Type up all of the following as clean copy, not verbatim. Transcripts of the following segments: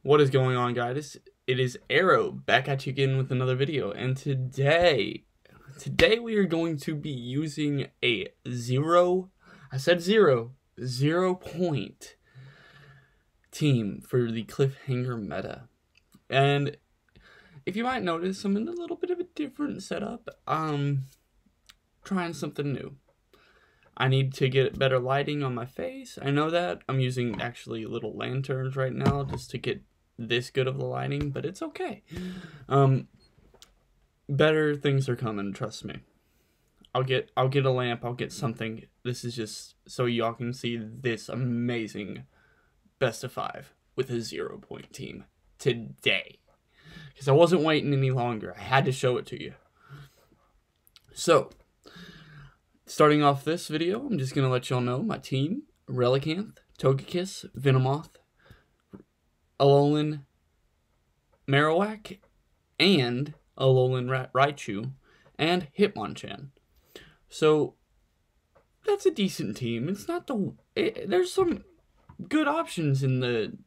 What is going on, guys? It is Arrow back at you again with another video, and today we are going to be using a 0 point team for the Cliffhanger meta. And if you might notice, I'm in a little bit of a different setup. Trying something new. I need to get better lighting on my face. I know that. I'm using actually little lanterns right now just to get this good of the lighting, but it's okay. Better things are coming, trust me. I'll get a lamp, I'll get something. This is just so y'all can see this amazing best of 5 with a 0 point team today. Because I wasn't waiting any longer. I had to show it to you. So, starting off this video, I'm just going to let y'all know my team: Relicanth, Togekiss, Venomoth, Alolan Marowak, and Alolan Raichu, and Hitmonchan. So, that's a decent team. It's not there's some good options in the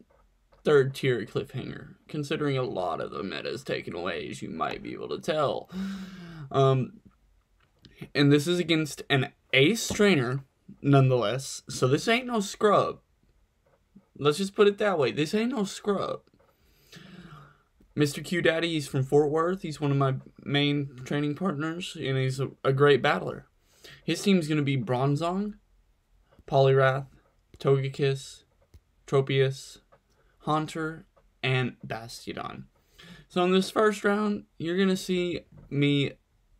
third tier Cliffhanger, considering a lot of the meta is taken away, as you might be able to tell. And this is against an ace trainer, nonetheless, so this ain't no scrub. Let's just put it that way. This ain't no scrub. Mr. Q Daddy, he's from Fort Worth. He's one of my main training partners, and he's a great battler. His team's going to be Bronzong, Poliwrath, Togekiss, Tropius, Haunter, and Bastiodon. So in this first round, you're going to see me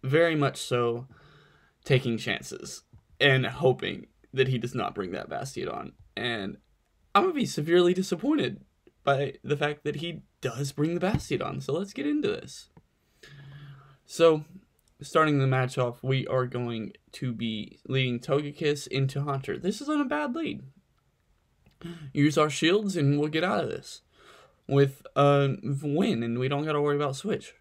very much so taking chances and hoping that he does not bring that Bastiodon. And I'm going to be severely disappointed by the fact that he does bring the Bastiodon. So let's get into this. So, starting the match off, we are going to be leading Togekiss into Haunter. This is on a bad lead. Use our shields and we'll get out of this with a win, and we don't got to worry about switch.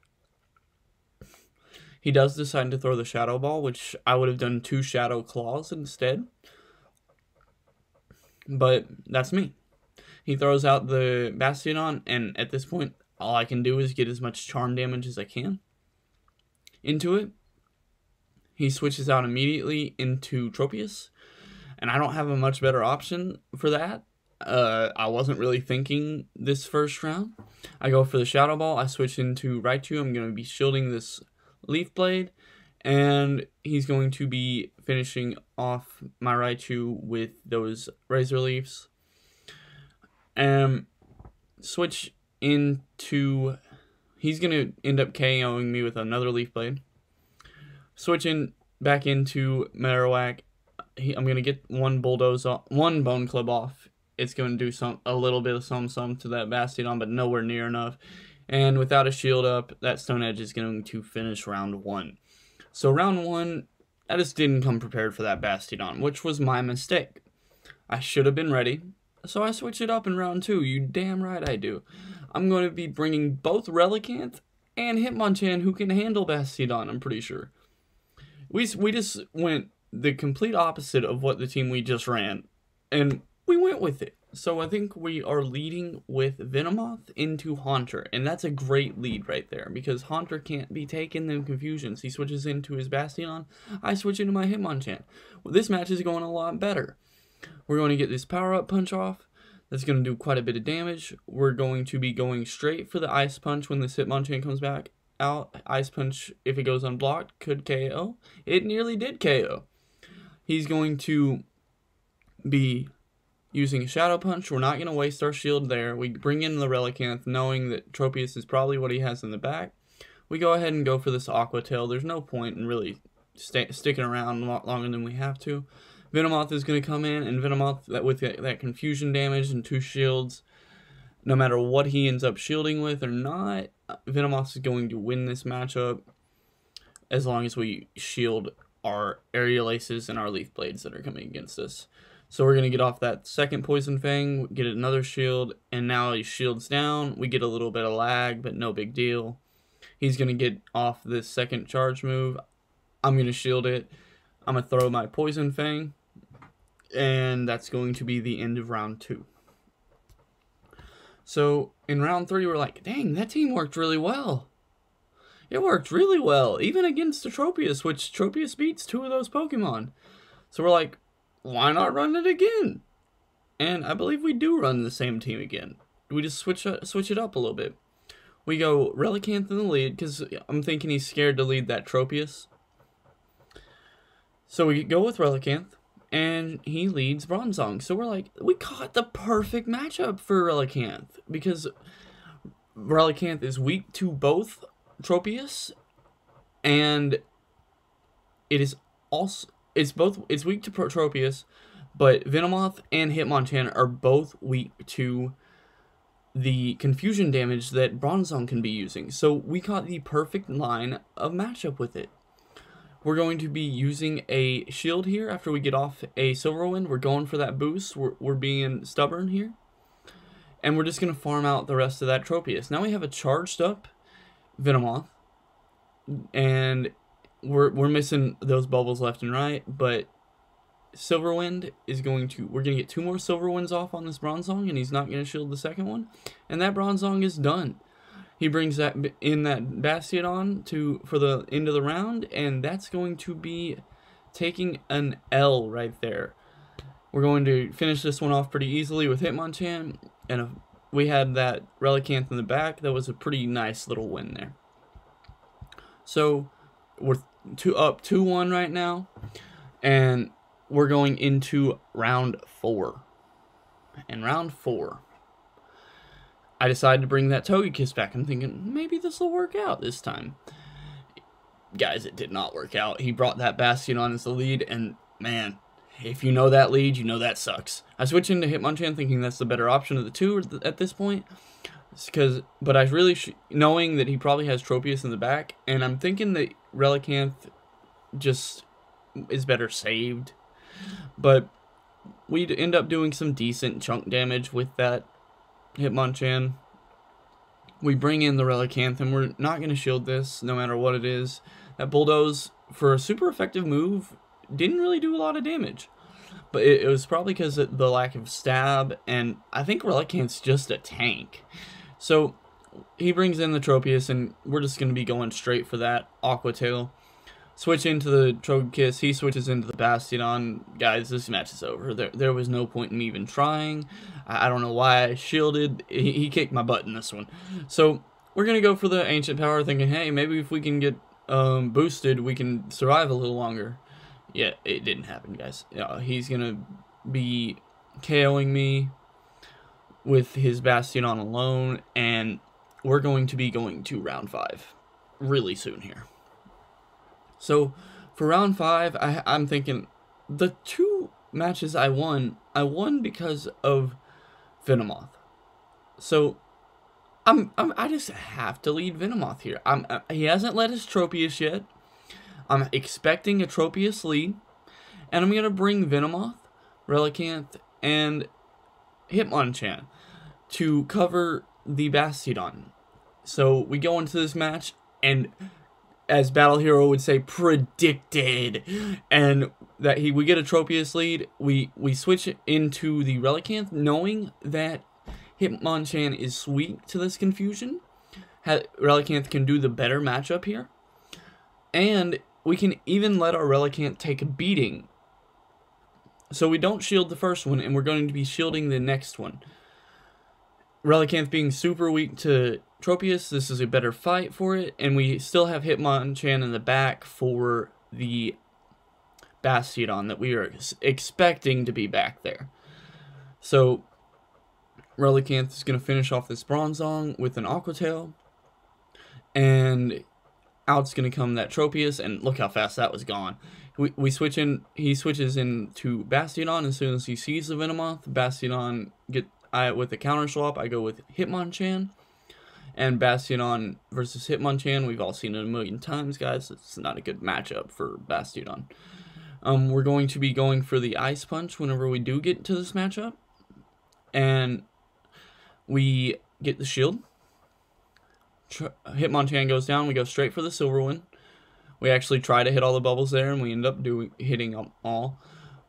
He does decide to throw the Shadow Ball, which I would have done 2 Shadow Claws instead. But that's me. He throws out the Bastiodon, and at this point, all I can do is get as much charm damage as I can into it. He switches out immediately into Tropius, and I don't have a much better option for that. I wasn't really thinking this first round. I go for the Shadow Ball. I switch into Raichu. I'm going to be shielding this Leaf Blade, and he's going to be finishing off my Raichu with those Razor Leafs. Switch into, he's going to end up KOing me with another Leaf Blade. Switching back into Marowak, I'm going to get one Bone Club off. It's going to do a little bit of some to that Bastiodon, but nowhere near enough. And without a shield up, that Stone Edge is going to finish round 1. So round 1, I just didn't come prepared for that Bastiodon, which was my mistake. I should have been ready, so I switched it up in round 2. You damn right I do. I'm going to be bringing both Relicanth and Hitmonchan, who can handle Bastiodon, I'm pretty sure. We just went the complete opposite of what the team we just ran, and we went with it. So I think we are leading with Venomoth into Haunter, and that's a great lead right there, because Haunter can't be taken in confusions. He switches into his Bastiodon, I switch into my Hitmonchan. Well, this match is going a lot better. We're going to get this power-up punch off. That's going to do quite a bit of damage. We're going to be going straight for the Ice Punch when this Hitmonchan comes back out. Ice Punch, if it goes unblocked, could KO. It nearly did KO. He's going to be using a Shadow Punch. We're not going to waste our shield there. We bring in the Relicanth, knowing that Tropius is probably what he has in the back. We go ahead and go for this Aqua Tail. There's no point in really sticking around a lot longer than we have to. Venomoth is going to come in, and Venomoth, with that confusion damage and 2 shields, no matter what he ends up shielding with or not, Venomoth is going to win this matchup as long as we shield our Aerial Aces and our Leaf Blades that are coming against us. So we're going to get off that second Poison Fang, get another shield, and now he shields down. We get a little bit of lag, but no big deal. He's going to get off this second charge move. I'm going to shield it. I'm going to throw my Poison Fang, and that's going to be the end of round 2. So in round 3, we're like, dang, that team worked really well. It worked really well, even against the Tropius, which Tropius beats 2 of those Pokemon. So we're like, why not run it again? And I believe we do run the same team again. We just switch it up a little bit. We go Relicanth in the lead, because I'm thinking he's scared to lead that Tropius. So we go with Relicanth, and he leads Bronzong. So we're like, we caught the perfect matchup for Relicanth, because Relicanth is weak to both Tropius, and it's weak to Tropius, but Venomoth and Hitmonchan are both weak to the confusion damage that Bronzong can be using. So we caught the perfect line of matchup with it. We're going to be using a shield here after we get off a Silverwind. We're going for that boost. We're being stubborn here. And we're just going to farm out the rest of that Tropius. Now we have a charged up Venomoth. And we're missing those bubbles left and right. But Silverwind is we're going to get 2 more Silverwinds off on this Bronzong. And he's not going to shield the second one. And that Bronzong is done. He brings that Bastiodon for the end of the round, and that's going to be taking an L right there. We're going to finish this one off pretty easily with Hitmonchan, and we had that Relicanth in the back. That was a pretty nice little win there. So we're up 2-1 right now, and we're going into round 4. And round 4, I decided to bring that Togekiss back. I'm thinking, maybe this will work out this time. Guys, it did not work out. He brought that Bastiodon as the lead, and man, if you know that lead, you know that sucks. I switched into Hitmonchan thinking that's the better option of the 2 at this point. But I really, knowing that he probably has Tropius in the back, and I'm thinking that Relicanth just is better saved. But we'd end up doing some decent chunk damage with that Hitmonchan. We bring in the Relicanth, and we're not going to shield this no matter what it is. That Bulldoze, for a super effective move, didn't really do a lot of damage. But it was probably because of the lack of stab, and I think Relicanth's just a tank. So he brings in the Tropius, and we're just going to be going straight for that Aqua Tail. Switch into the Togekiss, he switches into the Bastiodon. Guys, this match is over. There was no point in me even trying. I don't know why I shielded. He kicked my butt in this one. So we're going to go for the Ancient Power, thinking, hey, maybe if we can get boosted, we can survive a little longer. Yeah, it didn't happen, guys. He's going to be KOing me with his Bastiodon alone, and we're going to be going to round 5 really soon here. So, for round 5, I'm thinking, the 2 matches I won because of Venomoth. So, I just have to lead Venomoth here. He hasn't led his Tropius yet. I'm expecting a Tropius lead, and I'm going to bring Venomoth, Relicanth, and Hitmonchan to cover the Bastiodon. So, we go into this match, and as Battle Hero would say, predicted, and that we get a Tropius lead. We switch into the Relicanth, knowing that Hitmonchan is weak to this confusion. Relicanth can do the better matchup here, and we can even let our Relicanth take a beating. So we don't shield the first one, and we're going to be shielding the next one. Relicanth being super weak to Tropius, this is a better fight for it, and we still have Hitmonchan in the back for the Bastiodon that we are expecting to be back there. So, Relicanth is going to finish off this Bronzong with an Aqua Tail, and out's going to come that Tropius, and look how fast that was gone. We switch in, he switches into Bastiodon as soon as he sees the Venomoth. Bastiodon with the counter swap, I go with Hitmonchan. And Bastiodon versus Hitmonchan, we've all seen it a million times, guys. It's not a good matchup for Bastiodon. We're going to be going for the Ice Punch whenever we do get to this matchup. And we get the shield. Hitmonchan goes down, we go straight for the Silverwind. We actually try to hit all the bubbles there, and we end up hitting them all.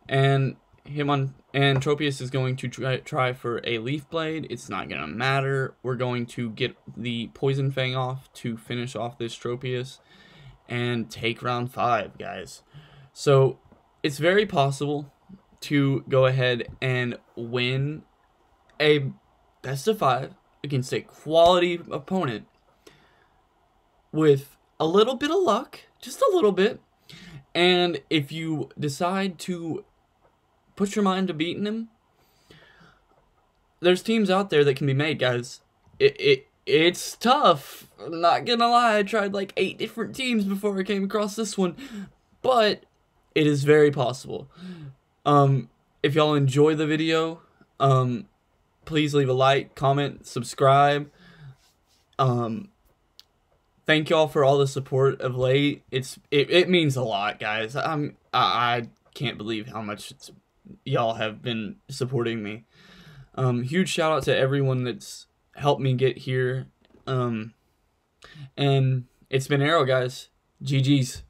And and Tropius is going to try for a Leaf Blade. It's not going to matter. We're going to get the Poison Fang off to finish off this Tropius and take round 5, guys. So it's very possible to go ahead and win a best of 5 against a quality opponent with a little bit of luck, just a little bit. And if you decide to put your mind to beating him, there's teams out there that can be made, guys. It's tough. I'm not gonna lie, I tried like 8 different teams before I came across this one, but it is very possible. If y'all enjoy the video, please leave a like, comment, subscribe. Thank y'all for all the support of late. It means a lot, guys. I can't believe how much y'all have been supporting me. Huge shout out to everyone that's helped me get here. And it's been Arrow, guys. GG's.